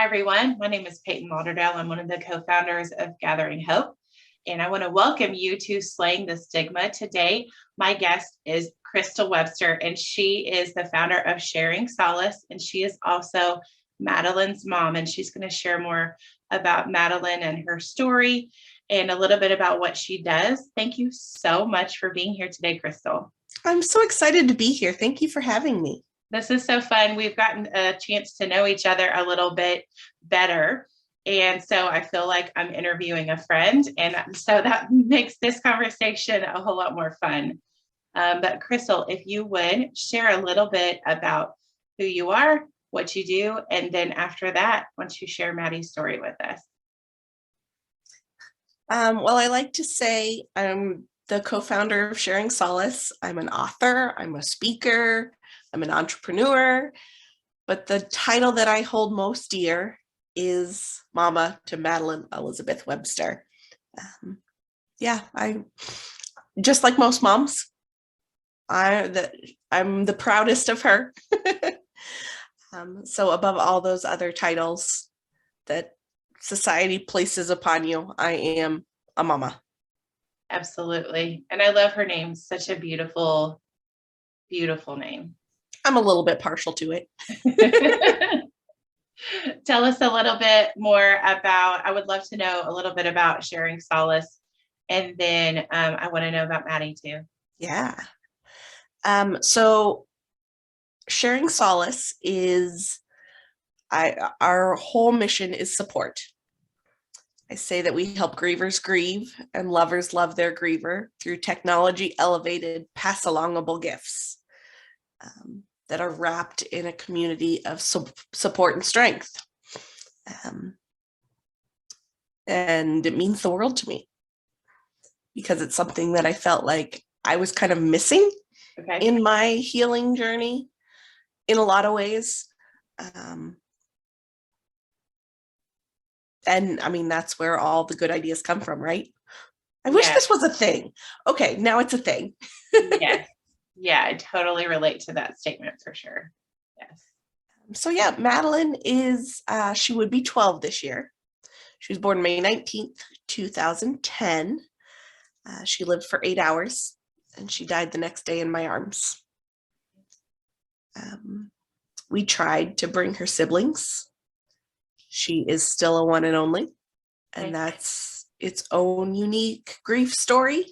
Hi, everyone. My name is Peyton Lauderdale. I'm one of the co-founders of Gathering Hope, and I want to welcome you to Slaying the Stigma. Today, my guest is Crystal Webster, and she is the founder of Sharing Solace, and she is also Madelyn's mom, and she's going to share more about Madelyn and her story and a little bit about what she does. Thank you so much for being here today, Crystal. I'm so excited to be here. Thank you for having me. This is so fun. We've gotten a chance to know each other a little bit better. And so I feel like I'm interviewing a friend. And so that makes this conversation a whole lot more fun. But Crystal, if you would share a little bit about who you are, what you do, and then after that, once you share Maddie's story with us. Well, I like to say I'm the co-founder of Sharing Solace. I'm an author, I'm a speaker, I'm an entrepreneur, but the title that I hold most dear is Mama to Madelyn Elizabeth Webster. I just like most moms. I'm the proudest of her. So above all those other titles that society places upon you, I am a mama. Absolutely. And I love her name. Such a beautiful, beautiful name. I'm a little bit partial to it. Tell us a little bit more about, I would love to know a little bit about Sharing Solace. And then I want to know about Maddie too. Yeah. So Sharing Solace is, our whole mission is support. I say that we help grievers grieve and lovers love their griever through technology elevated pass-alongable gifts that are wrapped in a community of support and strength. And it means the world to me because it's something that I felt like I was kind of missing in my healing journey in a lot of ways. And I mean, that's where all the good ideas come from, right? I wish this was a thing. Okay, now it's a thing. Yes. Yeah, I totally relate to that statement for sure. Yes. So yeah, Madelyn is, she would be 12 this year. She was born May 19th, 2010. She lived for 8 hours and she died the next day in my arms. We tried to bring her siblings. She is still a one and only, and that's its own unique grief story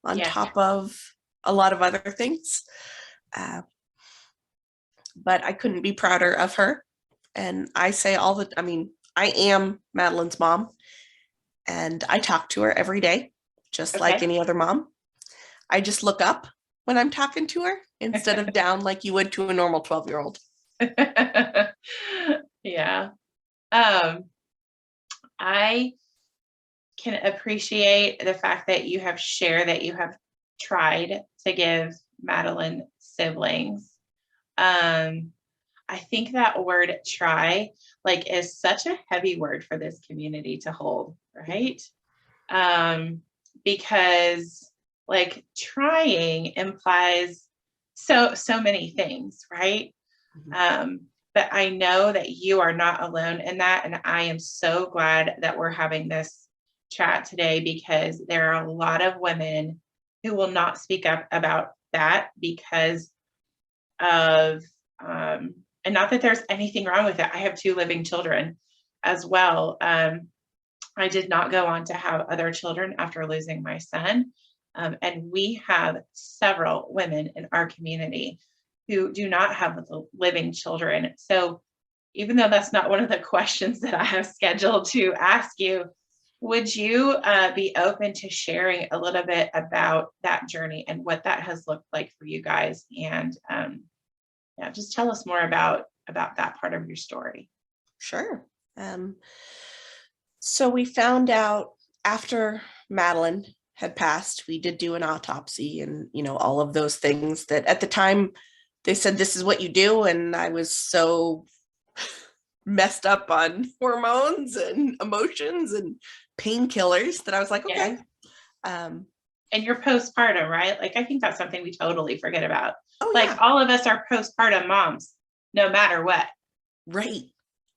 on top of a lot of other things. But I couldn't be prouder of her. And I say I am Madelyn's mom, and I talk to her every day, just like any other mom. I just look up when I'm talking to her instead of down like you would to a normal 12-year-old. Yeah. I can appreciate the fact that you have shared that you have tried to give Madelyn siblings. I think that word try is such a heavy word for this community to hold, right? Because trying implies so many things, right? But I know that you are not alone in that. And I am so glad that we're having this chat today because there are a lot of women who will not speak up about that because of, and not that there's anything wrong with it. I have 2 living children as well. I did not go on to have other children after losing my son. And we have several women in our community who do not have living children. So even though that's not one of the questions that I have scheduled to ask you, would you be open to sharing a little bit about that journey and what that has looked like for you guys? And just tell us more about that part of your story. Sure. So we found out after Madelyn had passed, we did do an autopsy and, all of those things that at the time they said, this is what you do. And I was so messed up on hormones and emotions and painkillers that I was like, okay. And you're postpartum, right? I think that's something we totally forget about. All of us are postpartum moms, no matter what. Right.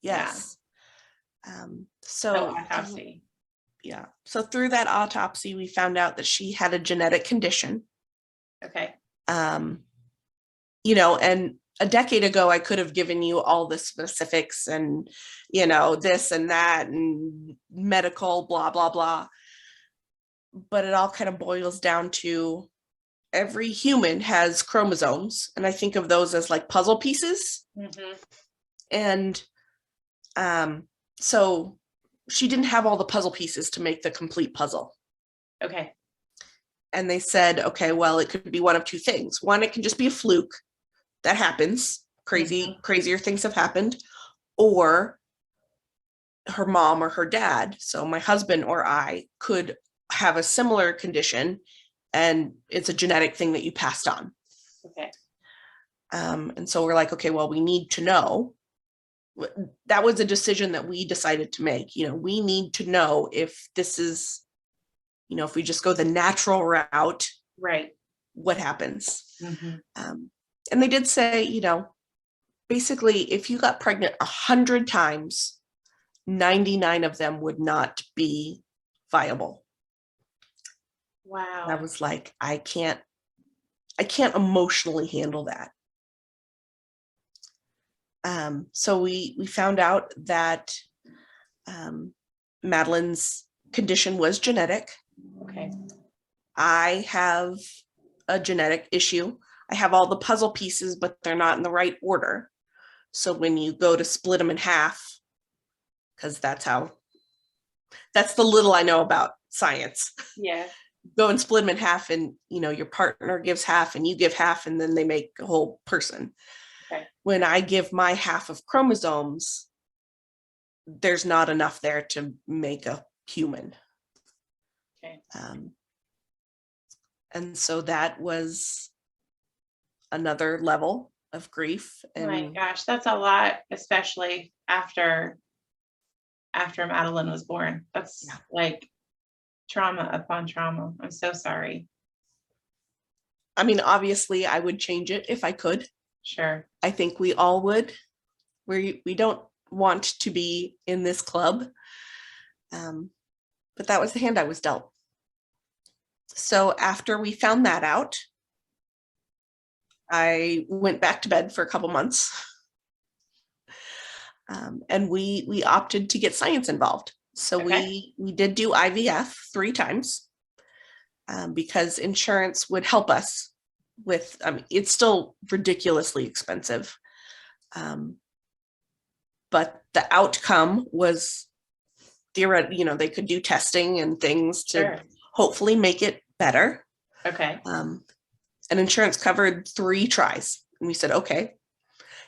Yes. So autopsy. Yeah. So through that autopsy, we found out that she had a genetic condition. Okay. You know, and a decade ago, I could have given you all the specifics and, you know, this and that and medical, blah, blah, blah. But it all kind of boils down to every human has chromosomes. And I think of those as like puzzle pieces. Mm-hmm. And so she didn't have all the puzzle pieces to make the complete puzzle. Okay. And they said, okay, well, it could be one of two things. One, it can just be a fluke that happens. Crazier things have happened. Or her mom or her dad, so my husband or I, could have a similar condition, and it's a genetic thing that you passed on. Okay. And so we're like, okay, well, we need to know. That was a decision that we decided to make. You know, we need to know if this is, you know, if we just go the natural route, right, what happens. Mm-hmm. And they did say, you know, basically, if you got pregnant 100 times, 99 of them would not be viable. Wow. I was like, I can't emotionally handle that. So we found out that Madelyn's condition was genetic. Okay. I have a genetic issue. I have all the puzzle pieces, but they're not in the right order. So when you go to split them in half, because that's the little I know about science. Yeah. Go and split them in half, and you know, your partner gives half and you give half, and then they make a whole person. Okay. When I give my half of chromosomes, there's not enough there to make a human. Okay. And so that was another level of grief. And oh my gosh, that's a lot, especially after Madeline was born. That's like trauma upon trauma. I'm so sorry. I mean, obviously I would change it if I could. Sure. I think we all would. We don't want to be in this club. But that was the hand I was dealt. So after we found that out, I went back to bed for a couple months. And we opted to get science involved. So we did do IVF 3 times because insurance would help us with, I mean, it's still ridiculously expensive. But the outcome was theoretical, you know, they could do testing and things to hopefully make it better. Okay. And insurance covered 3 tries. And we said, okay,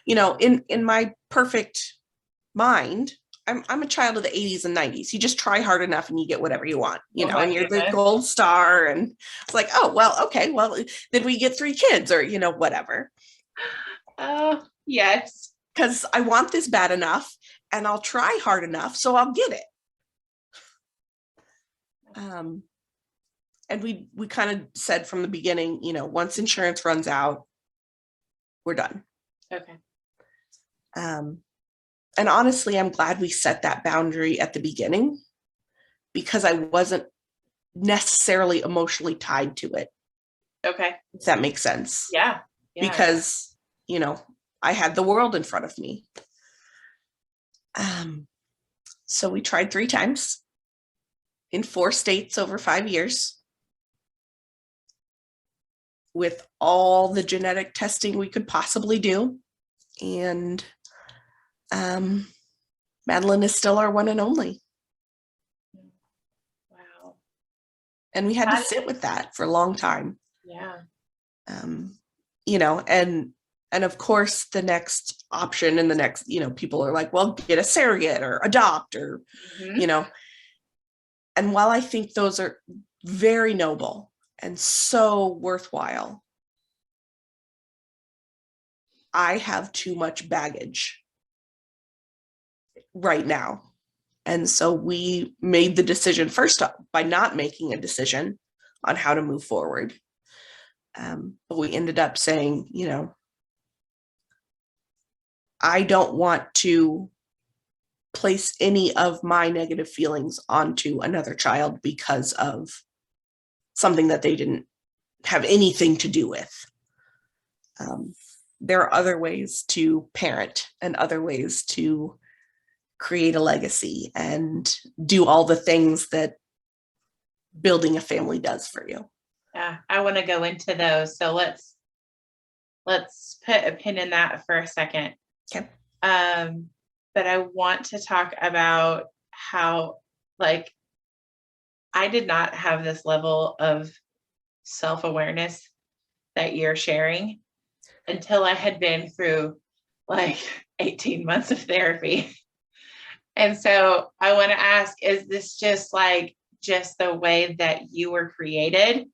you know, in my perfect mind, I'm a child of the 80s and 90s. You just try hard enough and you get whatever you want, you know, and you're the gold star. And it's like, oh, well, okay, well, then we get 3 kids or, you know, whatever. Oh, yes. Because I want this bad enough and I'll try hard enough, so I'll get it. And we kind of said from the beginning, you know, once insurance runs out, we're done. Okay. And honestly, I'm glad we set that boundary at the beginning because I wasn't necessarily emotionally tied to it. Okay. If that makes sense. Yeah. Because, you know, I had the world in front of me. So we tried 3 times in 4 states over 5 years with all the genetic testing we could possibly do. And Madelyn is still our one and only. Wow. And we had to sit with that for a long time. Yeah. You know, and of course the next option and the next, you know, people are like, well, get a surrogate or adopt or, you know, and while I think those are very noble and so worthwhile, I have too much baggage right now. And so we made the decision first by not making a decision on how to move forward. But we ended up saying, you know, I don't want to place any of my negative feelings onto another child because of something that they didn't have anything to do with. There are other ways to parent and other ways to create a legacy and do all the things that building a family does for you. Yeah, I want to go into those. So let's put a pin in that for a second. Okay. But I want to talk about how, like, I did not have this level of self-awareness that you're sharing until I had been through like 18 months of therapy. And so I want to ask, is this just the way that you were created?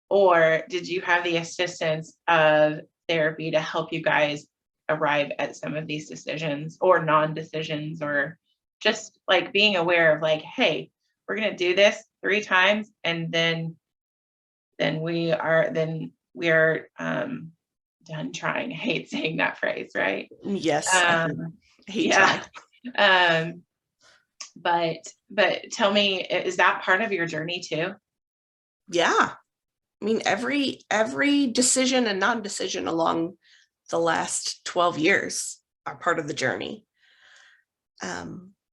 Or did you have the assistance of therapy to help you guys arrive at some of these decisions or non-decisions, or just like being aware of like, hey, we're going to do this 3 times and then we are done trying. I hate saying that phrase, right? Yes. I hate yeah. trying. But tell me, is that part of your journey too? Yeah. I mean, every decision and non-decision along the last 12 years are part of the journey.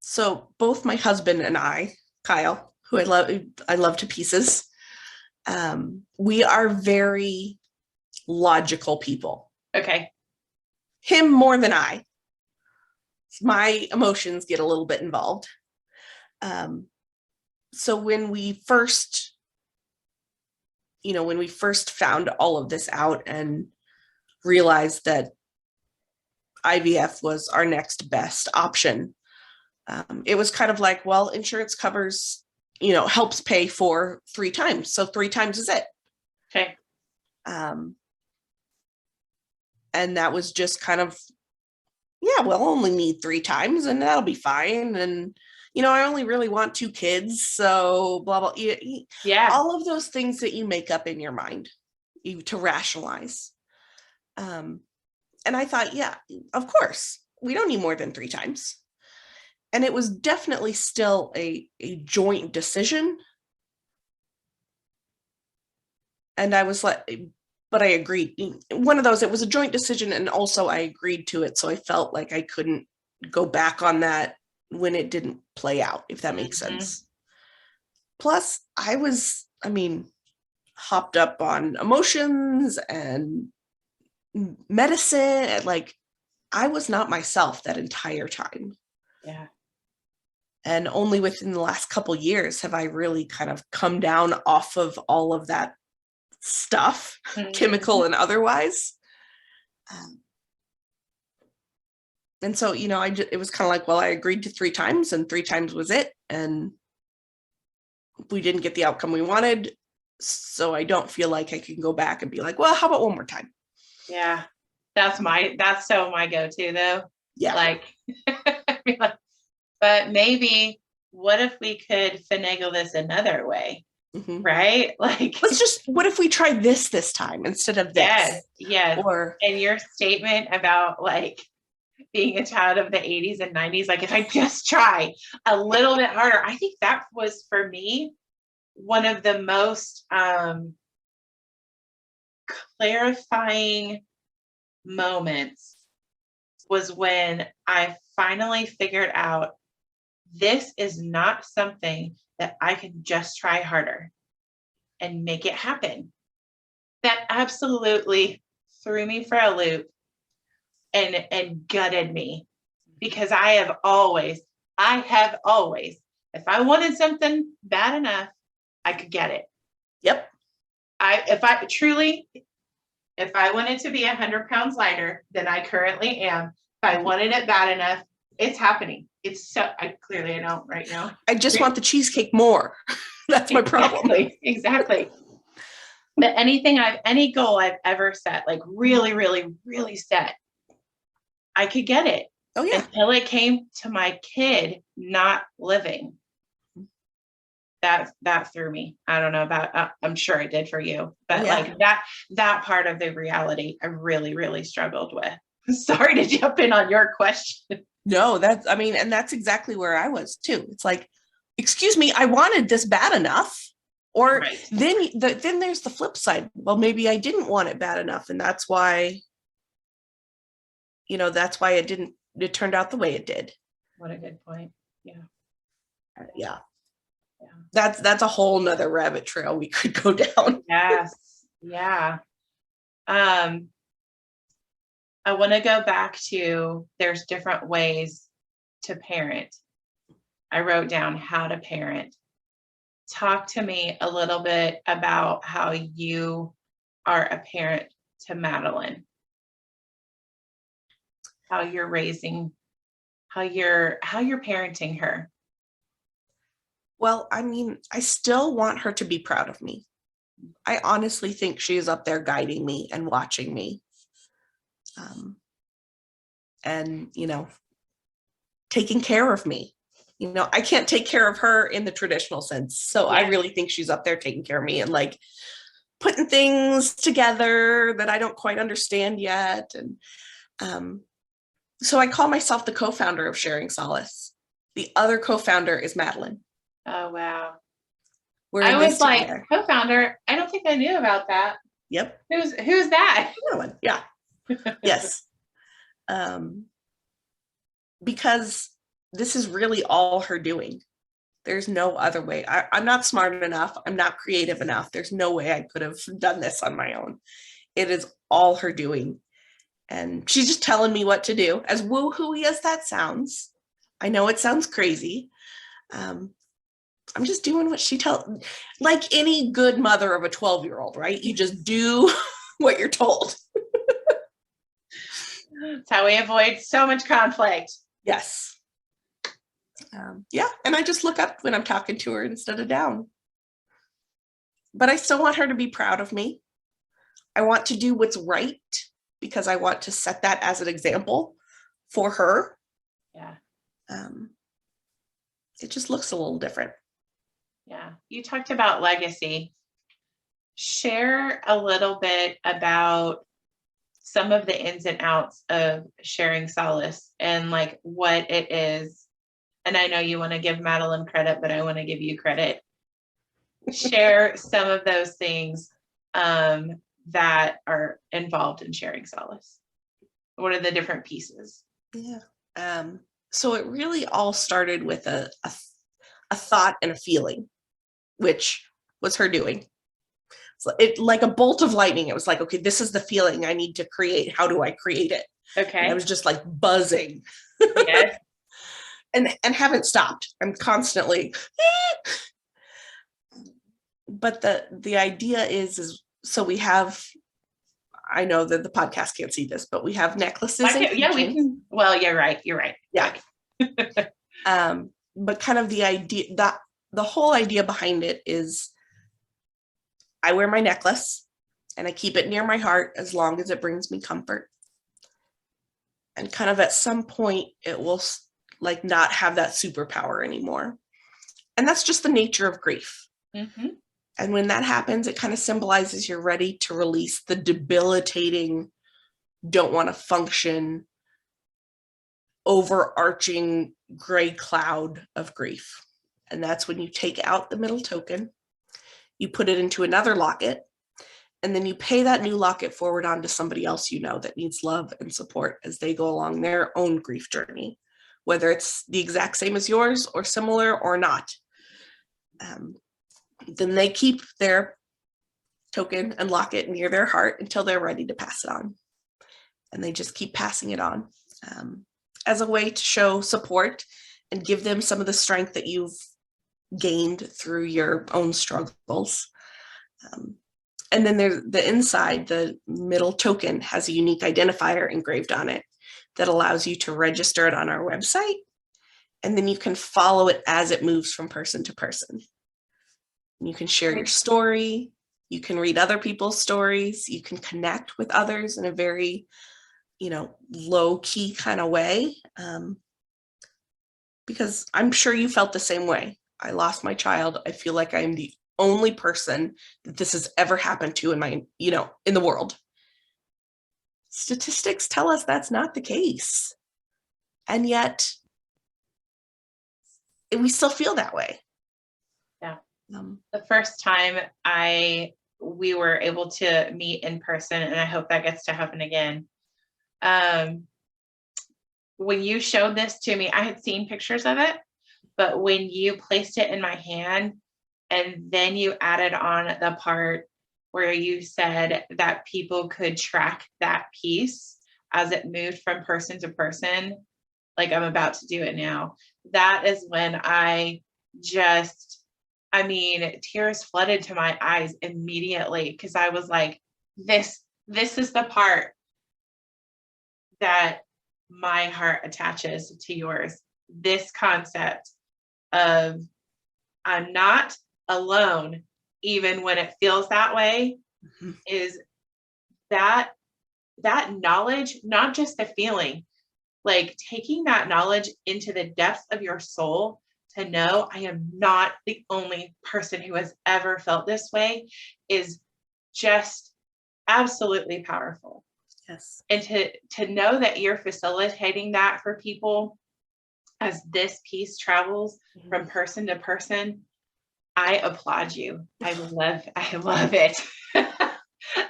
So both my husband and I, Kyle, who I love to pieces, we are very logical people. Okay. Him more than I. My emotions get a little bit involved. So when we first found all of this out and realized that IVF was our next best option, it was kind of like, well, insurance covers, helps pay for 3 times. So 3 times is it. Okay. And that was just kind of, yeah, we'll only need 3 times and that'll be fine. And, I only really want 2 kids. So blah, blah. Yeah. All of those things that you make up in your mind to rationalize. And I thought, yeah, of course, we don't need more than 3 times. And it was definitely still a joint decision. And I was like, but I agreed. One of those, it was a joint decision. And also I agreed to it. So I felt like I couldn't go back on that when it didn't play out, if that makes sense. Plus I was, hopped up on emotions and medicine. And like, I was not myself that entire time. Yeah. And only within the last couple years have I really kind of come down off of all of that stuff, chemical and otherwise. And so, it was kind of like, well, I agreed to 3 times and 3 times was it. And we didn't get the outcome we wanted. So I don't feel like I can go back and be like, well, how about one more time? Yeah. That's so my go-to though. Yeah. Like, but maybe what if we could finagle this another way? Mm-hmm. Right? Like, what if we try this time instead of this? Yes. And your statement about like being a child of the 80s and 90s, like if I just try a little bit harder, I think that was for me one of the most clarifying moments was when I finally figured out this is not something that I can just try harder and make it happen. That absolutely threw me for a loop and gutted me, because I have always, if I wanted something bad enough, I could get it. Yep. If I wanted to be 100 pounds lighter than I currently am, if I wanted it bad enough, it's happening. I don't right now. I just want the cheesecake more. That's my problem. Exactly. But any goal I've ever set, like really, really, really set, I could get it. Oh yeah. Until it came to my kid not living. That threw me. I don't know about, I'm sure it did for you, but like that part of the reality I really, really struggled with. Sorry to jump in on your question. No, and that's exactly where I was too. It's like, excuse me, I wanted this bad enough. Or Right. then there's the flip side. Well, maybe I didn't want it bad enough. And that's why, it turned out the way it did. What a good point. Yeah. Yeah. That's a whole nother rabbit trail we could go down. Yes. Yeah. I want to go back to there's different ways to parent. I wrote down how to parent. Talk to me a little bit about how you are a parent to Madelyn, how you're raising, how you're parenting her. Well, I still want her to be proud of me. I honestly think she is up there guiding me and watching me. And, taking care of me. I can't take care of her in the traditional sense. So I really think she's up there taking care of me and like putting things together that I don't quite understand yet. And so I call myself the co-founder of Sharing Solace. The other co-founder is Madelyn. Oh, wow. I was like, co-founder, I don't think I knew about that. Yep. Who's that? Madelyn. Yeah. Yes. Because this is really all her doing. There's no other way. I'm not smart enough. I'm not creative enough. There's no way I could have done this on my own. It is all her doing. And she's just telling me what to do, as woo-hooey as that sounds. I know it sounds crazy. I'm just doing what she tells, like any good mother of a 12-year-old, right? You just do what you're told. That's how we avoid so much conflict. Yes. Yeah. And I just look up when I'm talking to her instead of down. But I still want her to be proud of me. I want to do what's right because I want to set that as an example for her. Yeah. It just looks a little different. Yeah. You talked about legacy. Share a little bit about some of the ins and outs of Sharing Solace and like what it is. And I know you want to give Madelyn credit, but I want to give you credit. Share some of those things that are involved in Sharing Solace. What are the different pieces? Yeah. So it really all started with a thought and a feeling, which was her doing. So it like a bolt of lightning. It was like, okay, this is the feeling I need to create. How do I create it? Okay. And I was just like buzzing. Yes. and haven't stopped. I'm constantly. But the idea is so we have, I know that the podcast can't see this, but we have necklaces. We can. Well, you're right. Yeah. But kind of the idea that the whole idea behind it is I wear my necklace and I keep it near my heart as long as it brings me comfort. And kind of at some point it will like not have that superpower anymore. And that's just the nature of grief. Mm-hmm. And when that happens, it kind of symbolizes you're ready to release the debilitating, don't want to function, overarching gray cloud of grief. And that's when you take out the middle token, you put it into another locket, and then you pay that new locket forward onto somebody else that needs love and support as they go along their own grief journey, whether it's the exact same as yours or similar or not. Then they keep their token and locket near their heart until they're ready to pass it on. And they just keep passing it on as a way to show support and give them some of the strength that you've gained through your own struggles. And then there's the inside, the middle token has a unique identifier engraved on it that allows you to register it on our website. And then you can follow it as it moves from person to person. You can share your story. You can read other people's stories. You can connect with others in a very, low key kind of way. Because I'm sure you felt the same way. I lost my child. I feel like I'm the only person that this has ever happened to in the world. Statistics tell us that's not the case. And yet we still feel that way. Yeah. The first time we were able to meet in person, and I hope that gets to happen again. When you showed this to me, I had seen pictures of it, but when you placed it in my hand and then you added on the part where you said that people could track that piece as it moved from person to person, like I'm about to do it now. That is when tears flooded to my eyes immediately, because I was like, this is the part that my heart attaches to yours. This concept of I'm not alone, even when it feels that way, is that knowledge, not just the feeling, like taking that knowledge into the depths of your soul to know I am not the only person who has ever felt this way, is just absolutely powerful. Yes. And to know that you're facilitating that for people as this piece travels from person to person, I applaud you. I love it.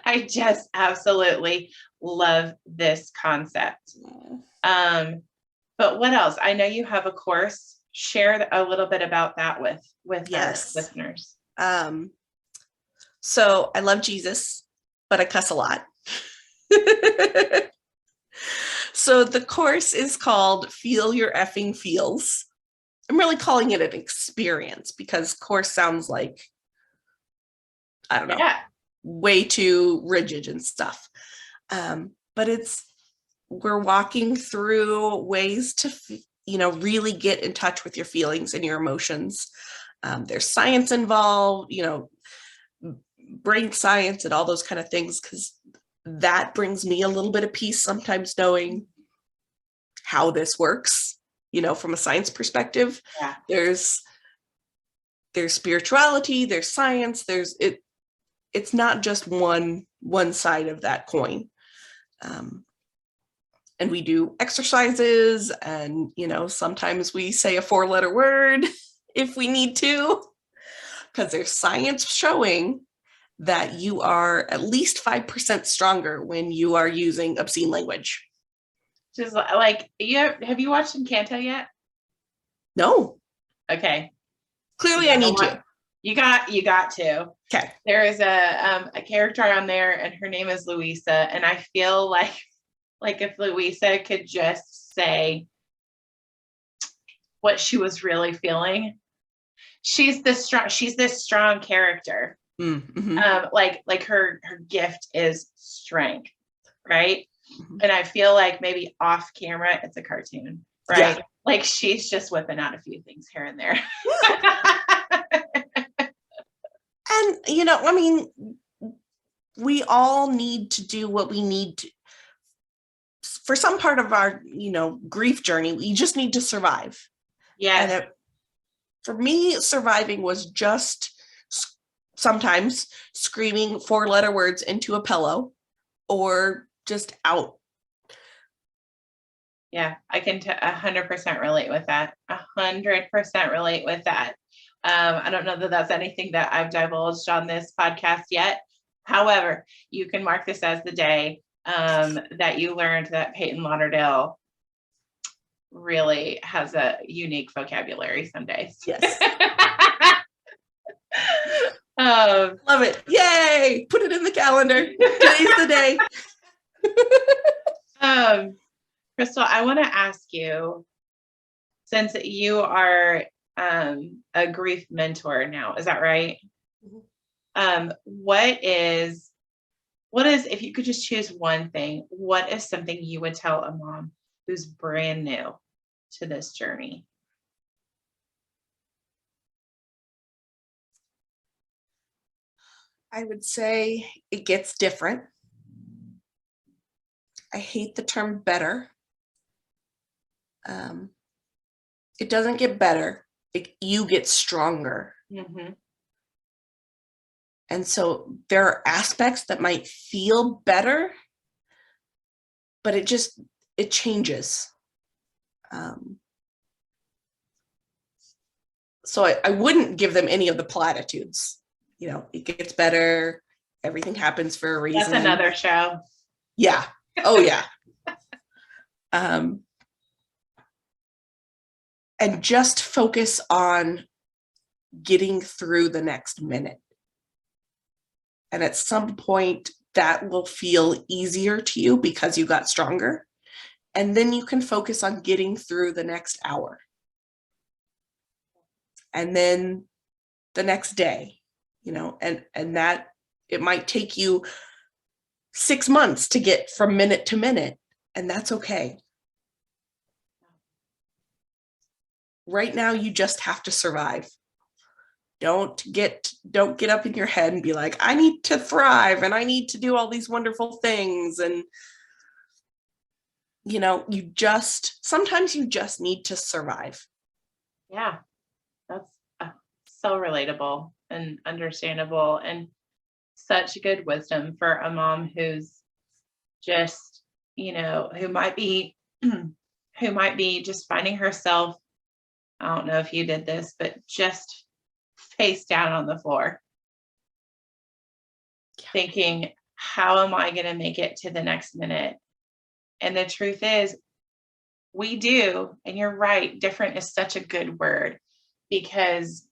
I just absolutely love this concept. But what else? I know you have a course. Share a little bit about that with Yes. our listeners. So I love Jesus, but I cuss a lot. So the course is called Feel Your Effing Feels. I'm really calling it an experience because course sounds like, I don't know, way too rigid and stuff. But we're walking through ways to, really get in touch with your feelings and your emotions. There's science involved, brain science and all those kind of things, because that brings me a little bit of peace sometimes, knowing how this works, from a science perspective. Yeah. There's spirituality, there's science, it's not just one side of that coin. And we do exercises, and sometimes we say a 4-letter word if we need to, because there's science showing that you are at least 5% stronger when you are using obscene language. Just like, have you watched Encanto yet? No. Okay. Clearly I need to. You got to. Okay. There is a character on there, and her name is Louisa, and I feel like if Louisa could just say what she was really feeling, she's this strong character. Mm-hmm. Like her gift is strength, right? Mm-hmm. And I feel like maybe off camera it's a cartoon, right? Yeah. Like she's just whipping out a few things here and there. And we all need to do what we need to. For some part of our, grief journey, we just need to survive. Yes. And for me, surviving was just sometimes screaming 4-letter words into a pillow, or just out. Yeah, I can 100% relate with that. 100% relate with that. I don't know that that's anything that I've divulged on this podcast yet. However, you can mark this as the day that you learned that Peyton Lauderdale really has a unique vocabulary some days. Yes. Love it. Yay! Put it in the calendar. Today's the day. Crystal, I want to ask you, since you are a grief mentor now, is that right? Mm-hmm. What is, if you could just choose one thing, what is something you would tell a mom who's brand new to this journey? I would say it gets different. I hate the term better. It doesn't get better. You get stronger. Mm-hmm. And so there are aspects that might feel better, but it changes. So I wouldn't give them any of the platitudes. It gets better. Everything happens for a reason. That's another show. Yeah. Oh, yeah. And just focus on getting through the next minute. And at some point, that will feel easier to you because you got stronger. And then you can focus on getting through the next hour. And then the next day, and that it might take you 6 months to get from minute to minute, and that's okay. Right now, you just have to survive. Don't get up in your head and be like, I need to thrive and I need to do all these wonderful things. And, sometimes you just need to survive. Yeah, that's so relatable and understandable, and such good wisdom for a mom who's just, who might be just finding herself. I don't know if you did this, but just face down on the floor, thinking, how am I going to make it to the next minute? And the truth is, we do. And you're right. Different is such a good word, because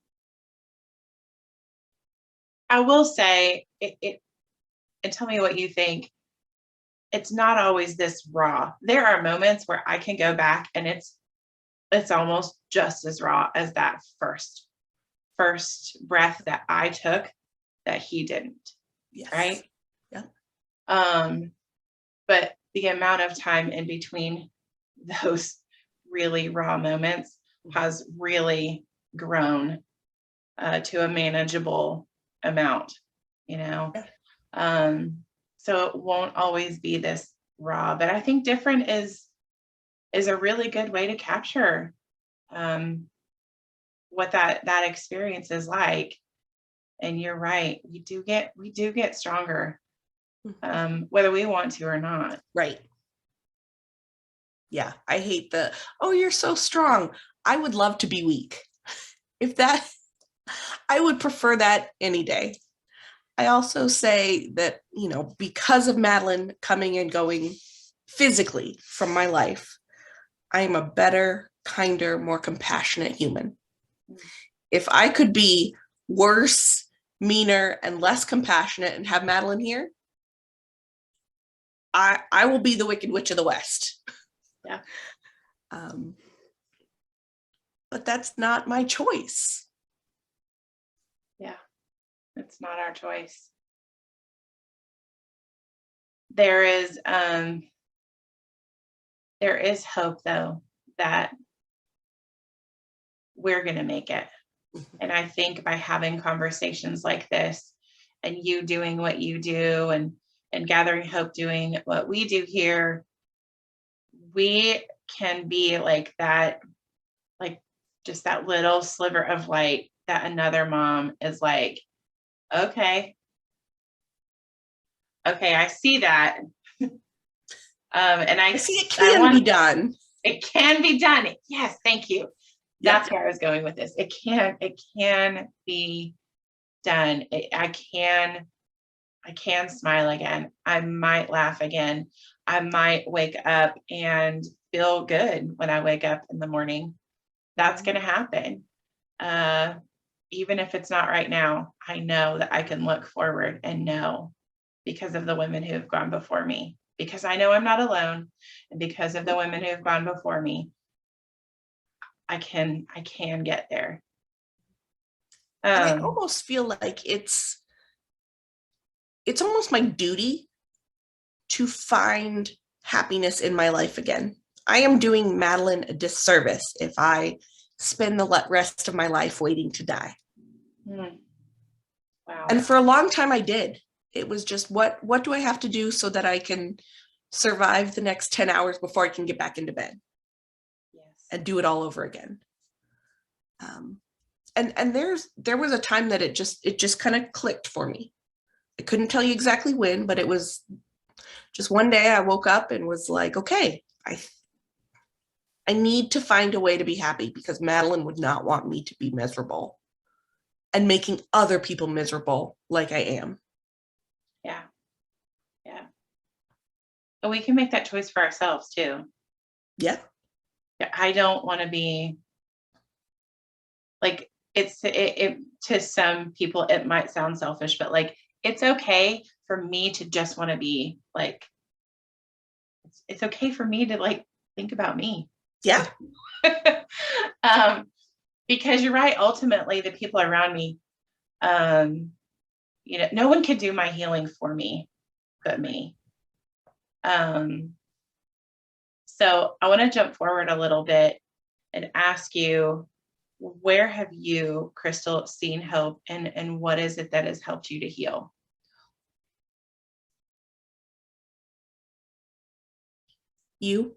I will say it, and tell me what you think. It's not always this raw. There are moments where I can go back and it's almost just as raw as that first breath that I took that he didn't. Yes. Right. Yeah. But the amount of time in between those really raw moments has really grown to a manageable amount, Yeah. So it won't always be this raw, but I think different is a really good way to capture what that experience is like. And you're right, we do get stronger, whether we want to or not. Right. Yeah, I hate oh, you're so strong. I would love to be weak. I would prefer that any day. I also say that, because of Madelyn coming and going physically from my life, I am a better, kinder, more compassionate human. If I could be worse, meaner, and less compassionate and have Madelyn here, I will be the Wicked Witch of the West. Yeah. But that's not my choice. Yeah, it's not our choice. There is hope, though, that we're going to make it. And I think by having conversations like this, and you doing what you do, and Gathering Hope doing what we do here, we can be like that, like just that little sliver of light that another mom is like, okay, I see that. And I see it can be done. It can be done. Yes, thank you. That's where I was going with this. It can be done. I can smile again. I might laugh again. I might wake up and feel good when I wake up in the morning. That's going to happen. Even if it's not right now, I know that I can look forward and know, because of the women who have gone before me, because I know I'm not alone, and because of the women who have gone before me, I can get there. And I almost feel like it's almost my duty to find happiness in my life again. I am doing Madelyn a disservice if I spend the rest of my life waiting to die. Wow. And for a long time I did. It was just, what do I have to do so that I can survive the next 10 hours before I can get back into bed? Yes. And do it all over again. And there was a time that it just kind of clicked for me. I couldn't tell you exactly when, but it was just one day I woke up and was like, okay, I need to find a way to be happy because Madelyn would not want me to be miserable and making other people miserable like I am. Yeah. Yeah. But we can make that choice for ourselves too. Yeah. I don't want to be like, it to some people it might sound selfish, but like it's okay for me to just want to be like, it's okay for me to like think about me. Yeah. Because you're right, ultimately the people around me, no one can do my healing for me but me. So I want to jump forward a little bit and ask you, where have you, Crystal, seen hope, and what is it that has helped you to heal? You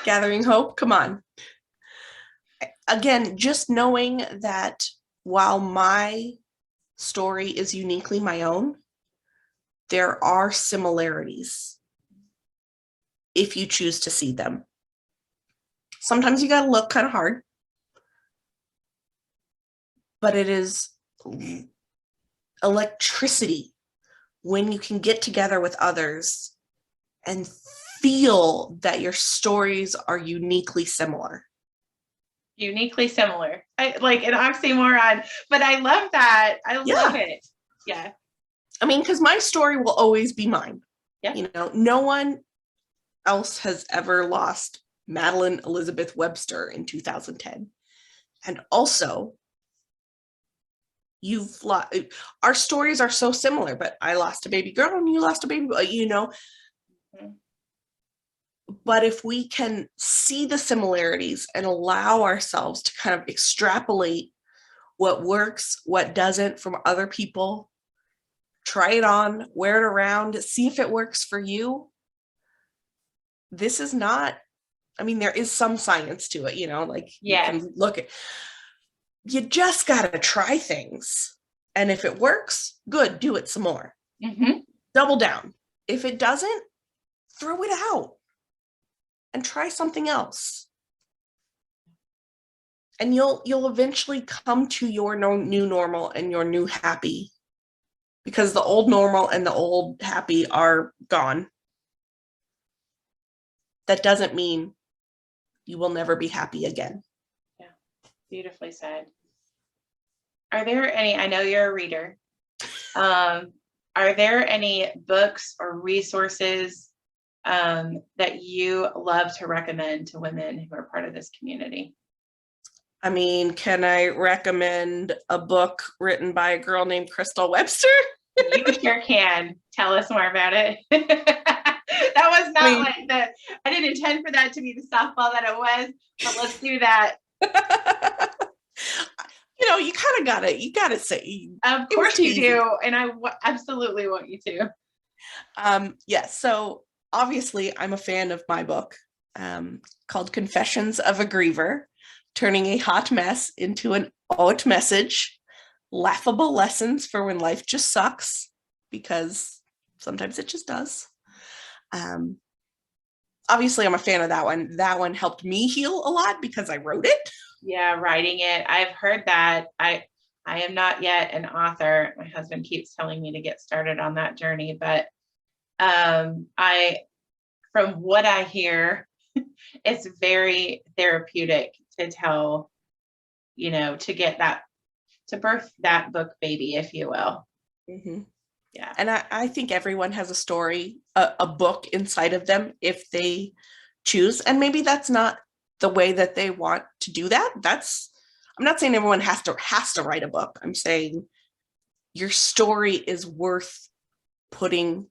gathering hope. Come on. Again, just knowing that while my story is uniquely my own, there are similarities if you choose to see them. Sometimes you got to look kind of hard, but it is electricity when you can get together with others and feel that your stories are uniquely similar. Uniquely similar. I like an oxymoron, but I love that. I love it. Yeah. I mean, because my story will always be mine. Yeah. You know, no one else has ever lost Madelyn Elizabeth Webster in 2010. And also, our stories are so similar, but I lost a baby girl and you lost a baby boy, Mm-hmm. But if we can see the similarities and allow ourselves to kind of extrapolate what works, what doesn't from other people, try it on, wear it around, see if it works for you. This is not, I mean, there is some science to it, like you can look at, you just got to try things. And if it works, good, do it some more. Mm-hmm. Double down. If it doesn't, throw it out and try something else. And you'll eventually come to your new normal and your new happy, because the old normal and the old happy are gone. That doesn't mean you will never be happy again. Yeah, beautifully said. Are there any, I know you're a reader, are there any books or resources that you love to recommend to women who are part of this community? I mean, can I recommend a book written by a girl named Crystal Webster? You sure can. Tell us more about it. That was not I didn't intend for that to be the softball that it was, but let's do that. You kind of you gotta say. Of course you do. And I absolutely want you to. Yes. So obviously I'm a fan of my book called Confessions of a Griever, Turning a Hot Mess into an Haute Message, Laughable Lessons for When Life Just Sucks, because sometimes it just does. Obviously I'm a fan of that one. That one helped me heal a lot because I wrote it. Yeah, writing it. I've heard that. I am not yet an author. My husband keeps telling me to get started on that journey, but from what I hear, it's very therapeutic to tell, to get that, to birth that book baby, if you will. Mm-hmm. Yeah. And I think everyone has a story, a book inside of them if they choose. And maybe that's not the way that they want to do that. I'm not saying everyone has to write a book. I'm saying your story is worth putting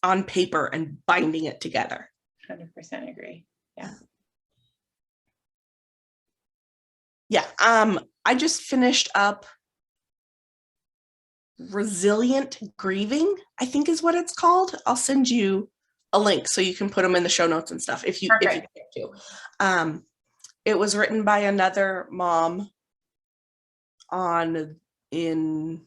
on paper and binding it together. 100% agree. Yeah. Yeah. I just finished up Resilient Grieving, I think is what it's called. I'll send you a link so you can put them in the show notes and stuff if you get to. It was written by another mom in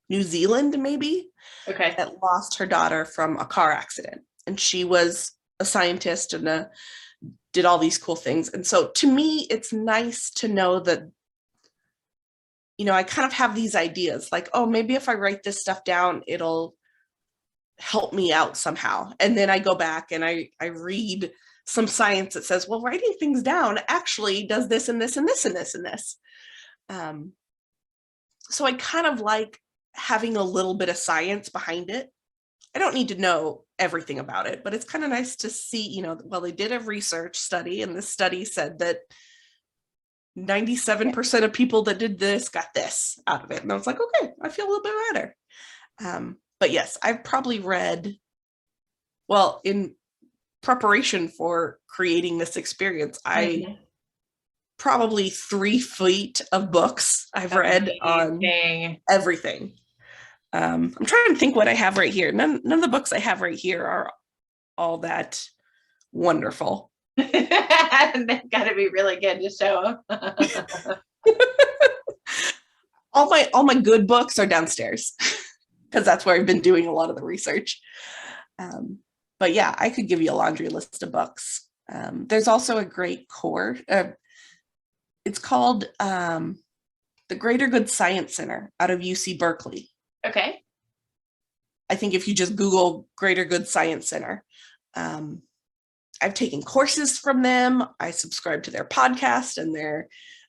New Zealand, maybe, that lost her daughter from a car accident. And she was a scientist and did all these cool things. And so to me, it's nice to know that, you know, I kind of have these ideas like, oh, maybe if I write this stuff down, it'll help me out somehow. And then I go back and I read some science that says, well, writing things down actually does this and this and this and this and this. So I kind of like having a little bit of science behind it. I don't need to know everything about it, but it's kind of nice to see, you know, well, they did a research study, and this study said that 97% of people that did this got this out of it. And I was like, okay, I feel a little bit better. But yes, I've probably read, well, in preparation for creating this experience, I probably 3 feet of books I've read on everything. I'm trying to think what I have right here. None of the books I have right here are all that wonderful. They've got to be really good to show them. all my good books are downstairs because that's where I've been doing a lot of the research. But yeah, I could give you a laundry list of books. There's also a great core. It's called the Greater Good Science Center out of UC Berkeley. Okay. I think if you just Google Greater Good Science Center, I've taken courses from them. I subscribe to their podcast, and they're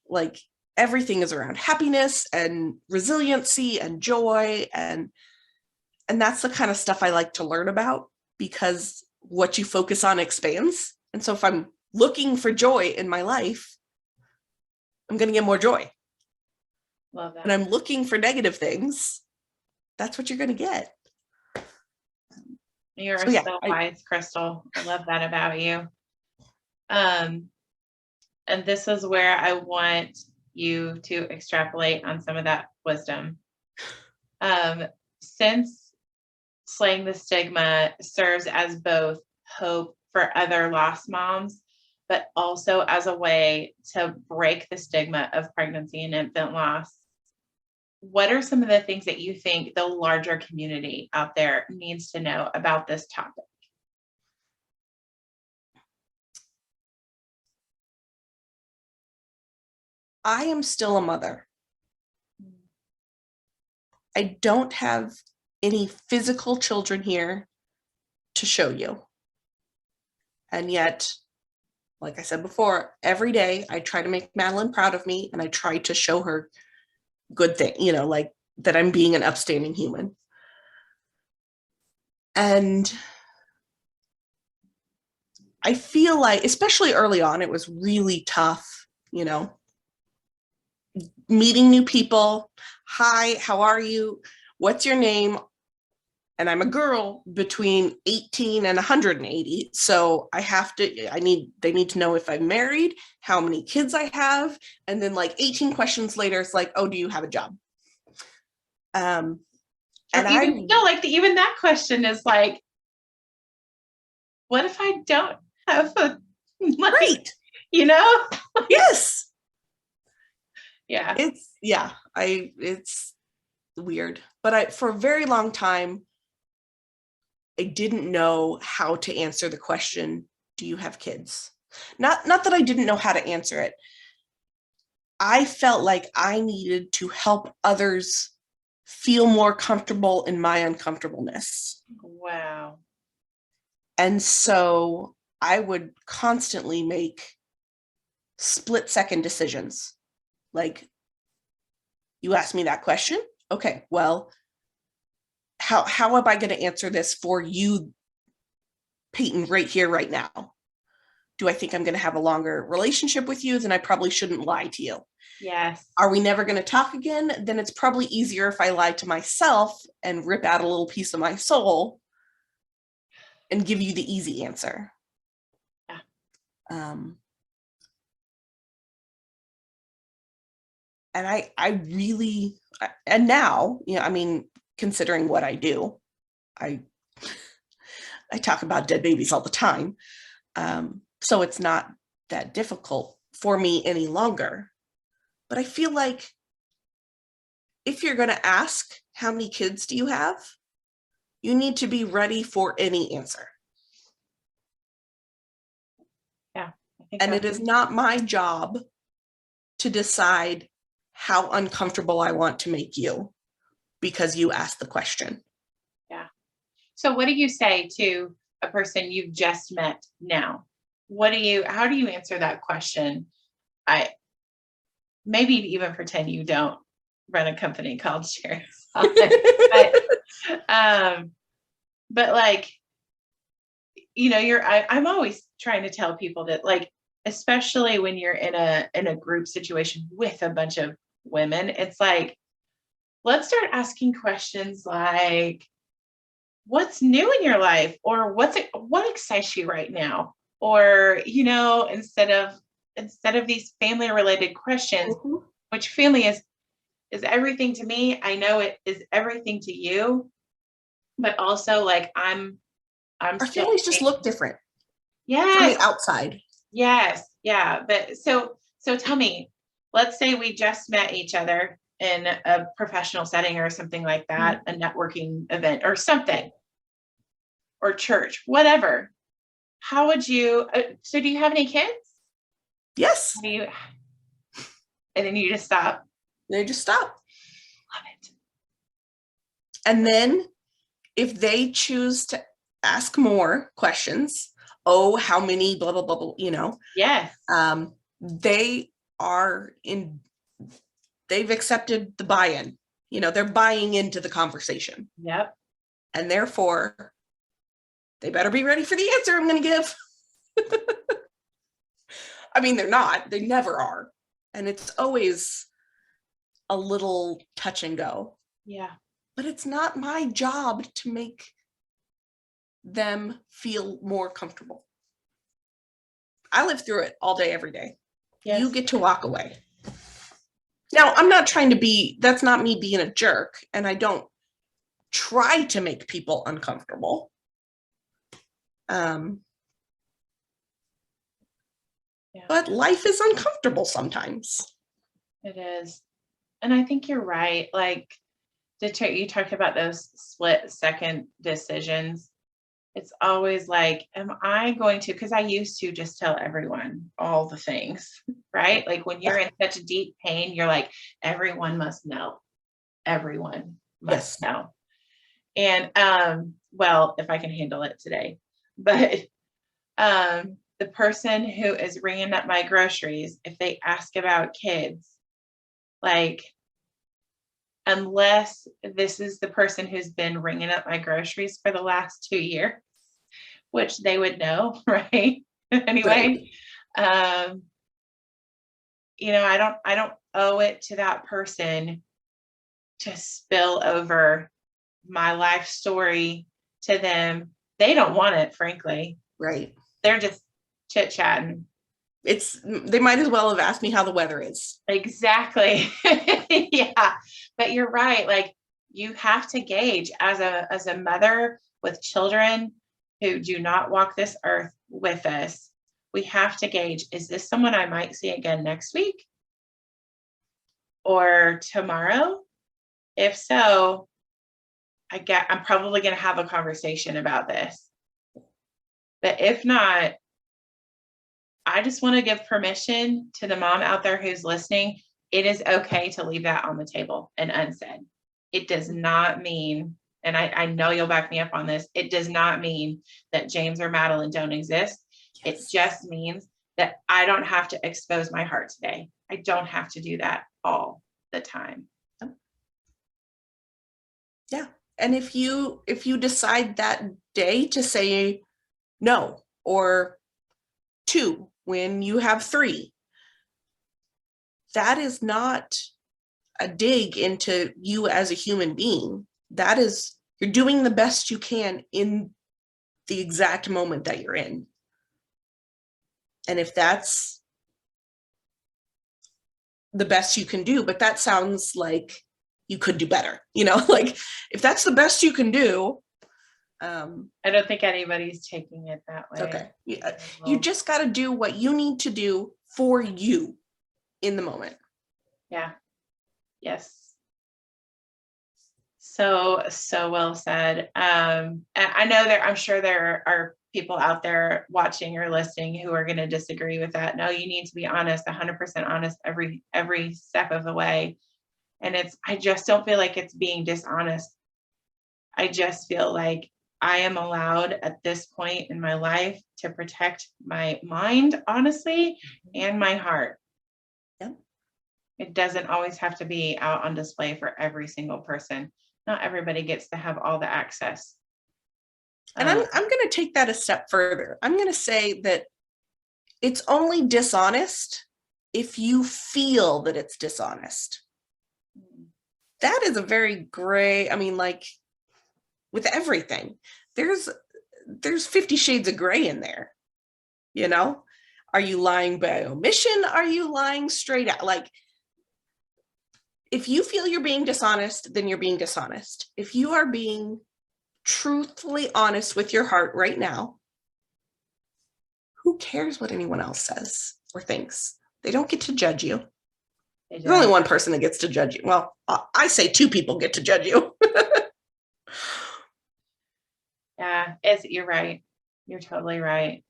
like, everything is around happiness and resiliency and joy. And that's the kind of stuff I like to learn about, because what you focus on expands. And so if I'm looking for joy in my life, I'm going to get more joy. Love that. And I'm looking for negative things, that's what you're going to get. You're so wise, Crystal. I love that about you. And this is where I want you to extrapolate on some of that wisdom. Since Slaying the Stigma serves as both hope for other lost moms, but also as a way to break the stigma of pregnancy and infant loss, what are some of the things that you think the larger community out there needs to know about this topic? I am still a mother. I don't have any physical children here to show you. And yet, like I said before, every day I try to make Madelyn proud of me, and I try to show her good thing, you know, like that I'm being an upstanding human. And I feel like, especially early on, it was really tough, you know, meeting new people. Hi, how are you? What's your name? And I'm a girl between 18 and 180. So they need to know if I'm married, how many kids I have. And then like 18 questions later, it's like, oh, do you have a job? And even that question is like, what if I don't have a, like, right. You know? Yes. Yeah. It's weird. But for a very long time, I didn't know how to answer the question, do you have kids? Not that I didn't know how to answer it. I felt like I needed to help others feel more comfortable in my uncomfortableness. Wow. And so I would constantly make split-second decisions. Like, you asked me that question? Okay, well, how am I going to answer this for you, Peyton, right here, right now? Do I think I'm going to have a longer relationship with you? Then I probably shouldn't lie to you. Yes. Are we never going to talk again? Then it's probably easier if I lie to myself and rip out a little piece of my soul and give you the easy answer. Yeah. And I really, and now, you know, I mean, considering what I do, I talk about dead babies all the time. So it's not that difficult for me any longer. But I feel like if you're going to ask, how many kids do you have? You need to be ready for any answer. Yeah, And it is not my job to decide how uncomfortable I want to make you because you asked the question. Yeah. So what do you say to a person you've just met now? How do you answer that question? Maybe even pretend you don't run a company called Sharing Solace. But like, I'm always trying to tell people that, like, especially when you're in a group situation with a bunch of women, it's like, let's start asking questions like, what's new in your life, or what excites you right now? Or, instead of these family related questions, which family is everything to me. I know it is everything to you, but also like Our families just look different. Yes. From the outside. Yes. Yeah. But so tell me, let's say we just met each other in a professional setting or something like that, a networking event or something, or church, whatever. How would you, so do you have any kids? Yes. And then you just stop. They just stop. Love it. And then if they choose to ask more questions, how many, blah, blah, blah, blah, Yes. They've accepted the buy-in, they're buying into the conversation. Yep. And therefore they better be ready for the answer I'm going to give. I mean, they never are. And it's always a little touch and go. Yeah. But it's not my job to make them feel more comfortable. I live through it all day, every day. Yes. You get to walk away. Now, I'm not trying to that's not me being a jerk, and I don't try to make people uncomfortable. But life is uncomfortable sometimes. It is. And I think you're right. Like, you talked about those split second decisions. It's always like, am I going to, because I used to just tell everyone all the things, right? Like when you're in such deep pain, you're like, everyone must know. Everyone must know. And, well, if I can handle it today, but the person who is ringing up my groceries, if they ask about kids, like, unless this is the person who's been ringing up my groceries for the last 2 years, which they would know, right? Anyway, right. I don't owe it to that person to spill over my life story to them. They don't want it, frankly. Right. They're just chit-chatting. They might as well have asked me how the weather is. Exactly. Yeah. But you're right. Like, you have to gauge as a mother with children who do not walk this earth with us. We have to gauge, is this someone I might see again next week or tomorrow? If so, I'm probably going to have a conversation about this. But if not, I just want to give permission to the mom out there who's listening. It is okay to leave that on the table and unsaid. It does not mean, and I know you'll back me up on this, it does not mean that James or Madeline don't exist. Yes. It just means that I don't have to expose my heart today. I don't have to do that all the time. Yeah. And if you decide that day to say no, or 2 when you have 3, that is not a dig into you as a human being. That is, you're doing the best you can in the exact moment that you're in. And if that's the best you can do, but that sounds like you could do better, like if that's the best you can do. I don't think anybody's taking it that way. Okay. You just got to do what you need to do for you in the moment. Yeah. Yes. So well said. And I know I'm sure there are people out there watching or listening who are going to disagree with that. No, you need to be honest, 100% honest every step of the way. And I just don't feel like it's being dishonest. I just feel like I am allowed at this point in my life to protect my mind, honestly, and my heart. Yep. It doesn't always have to be out on display for every single person. Not everybody gets to have all the access. And I'm going to take that a step further. I'm going to say that it's only dishonest if you feel that it's dishonest. That is a very gray, I mean, like with everything, there's 50 shades of gray in there. You know, are you lying by omission? Are you lying straight out? Like, if you feel you're being dishonest, then you're being dishonest. If you are being truthfully honest with your heart right now, who cares what anyone else says or thinks? They don't get to judge you. There's only one person that gets to judge you. Well, I say two people get to judge you. Yeah, you're right. You're totally right.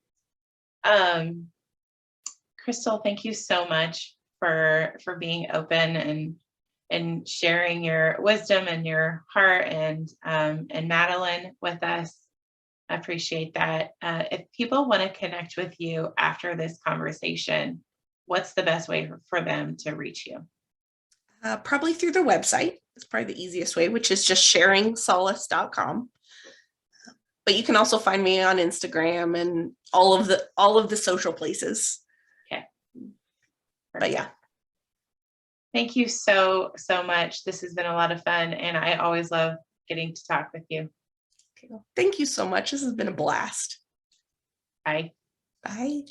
Crystal, thank you so much for being open and sharing your wisdom and your heart, and Madelyn with us. I appreciate that. If people want to connect with you after this conversation, what's the best way for them to reach you? Probably through the website. It's probably the easiest way, which is just sharingsolace.com. But you can also find me on Instagram and all of the social places. Okay. Perfect. But yeah. Thank you so much. This has been a lot of fun, and I always love getting to talk with you. Okay. Thank you so much. This has been a blast. Bye. Bye.